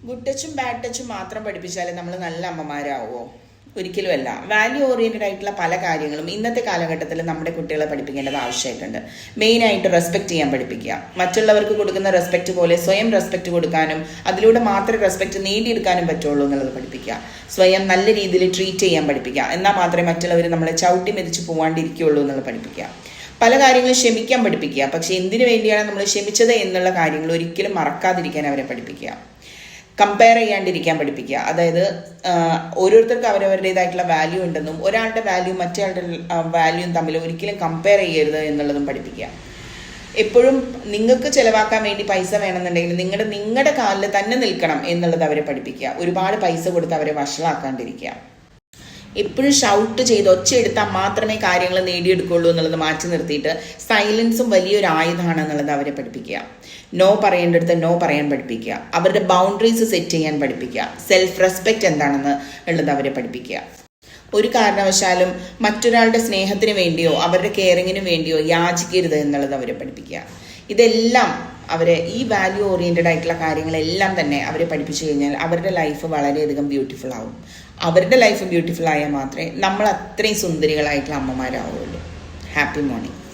Good ടച്ചും bad ടച്ചും മാത്രം പഠിപ്പിച്ചാലേ നമ്മൾ നല്ല അമ്മമാരാവുമോ? ഒരിക്കലുമല്ല. വാല്യൂ ഓറിയൻറ്റഡ് ആയിട്ടുള്ള പല കാര്യങ്ങളും ഇന്നത്തെ കാലഘട്ടത്തിൽ നമ്മുടെ കുട്ടികളെ പഠിപ്പിക്കേണ്ടത് ആവശ്യമായിട്ടുണ്ട്. മെയിനായിട്ട് റെസ്പെക്റ്റ് ചെയ്യാൻ പഠിപ്പിക്കുക. മറ്റുള്ളവർക്ക് കൊടുക്കുന്ന റെസ്പെക്റ്റ് പോലെ സ്വയം റെസ്പെക്റ്റ് കൊടുക്കാനും അതിലൂടെ മാത്രമേ റെസ്പെക്റ്റ് നേടിയെടുക്കാനും പറ്റുള്ളൂ എന്നുള്ളത് പഠിപ്പിക്കുക. സ്വയം നല്ല രീതിയിൽ ട്രീറ്റ് ചെയ്യാൻ പഠിപ്പിക്കുക. എന്നാൽ മാത്രമേ മറ്റുള്ളവർ നമ്മളെ ചവിട്ടി മെതിച്ച് പോകാണ്ടിരിക്കുകയുള്ളൂ എന്നുള്ളത് പഠിപ്പിക്കുക. പല കാര്യങ്ങളും ക്ഷമിക്കാൻ പഠിപ്പിക്കുക. പക്ഷെ എന്തിനു വേണ്ടിയാണ് നമ്മൾ ക്ഷമിച്ചത് എന്നുള്ള കാര്യങ്ങൾ ഒരിക്കലും മറക്കാതിരിക്കാൻ അവരെ പഠിപ്പിക്കുക. കമ്പയർ ചെയ്യാണ്ടിരിക്കാൻ പഠിപ്പിക്കുക. അതായത് ഓരോരുത്തർക്കും അവരവരുടേതായിട്ടുള്ള വാല്യൂ ഉണ്ടെന്നും ഒരാളുടെ വാല്യൂ മറ്റേയാളുടെ വാല്യൂയും തമ്മിൽ ഒരിക്കലും കമ്പയർ ചെയ്യരുത് എന്നുള്ളതും പഠിപ്പിക്കുക. എപ്പോഴും നിങ്ങൾക്ക് ചിലവാക്കാൻ വേണ്ടി പൈസ വേണമെന്നുണ്ടെങ്കിൽ നിങ്ങളുടെ കാലിൽ തന്നെ നിൽക്കണം എന്നുള്ളത് അവരെ പഠിപ്പിക്കുക. ഒരുപാട് പൈസ കൊടുത്ത് അവരെ വഷളാക്കാണ്ടിരിക്കുക. എപ്പോഴും ഷൗട്ട് ചെയ്ത് ഒച്ചയെടുത്താൽ മാത്രമേ കാര്യങ്ങൾ നേടിയെടുക്കുള്ളൂ എന്നുള്ളത് മാറ്റി നിർത്തിയിട്ട് സൈലൻസും വലിയൊരു ആയുധമാണ് എന്നുള്ളത് അവരെ പഠിപ്പിക്കുക. നോ പറയേണ്ടടുത്ത് നോ പറയാൻ പഠിപ്പിക്കുക. അവരുടെ ബൗണ്ടറീസ് സെറ്റ് ചെയ്യാൻ പഠിപ്പിക്കുക. സെൽഫ് റെസ്പെക്റ്റ് എന്താണെന്ന് ഉള്ളത് അവരെ പഠിപ്പിക്കുക. ഒരു കാരണവശാലും മറ്റൊരാളുടെ സ്നേഹത്തിന് വേണ്ടിയോ അവരുടെ കെയറിങ്ങിന് വേണ്ടിയോ യാചിക്കരുത് എന്നുള്ളത് അവരെ പഠിപ്പിക്കുക. ഇതെല്ലാം അവരെ ഈ വാല്യൂ ഓറിയൻറ്റഡ് ആയിട്ടുള്ള കാര്യങ്ങളെല്ലാം തന്നെ അവരെ പഠിപ്പിച്ചു കഴിഞ്ഞാൽ അവരുടെ ലൈഫ് വളരെയധികം ബ്യൂട്ടിഫുൾ ആവും. അവരുടെ ലൈഫ് ബ്യൂട്ടിഫുൾ ആയാൽ മാത്രമേ നമ്മൾ അത്രയും സുന്ദരികളായിട്ടുള്ള അമ്മമാരാവുള്ളൂ. Happy morning.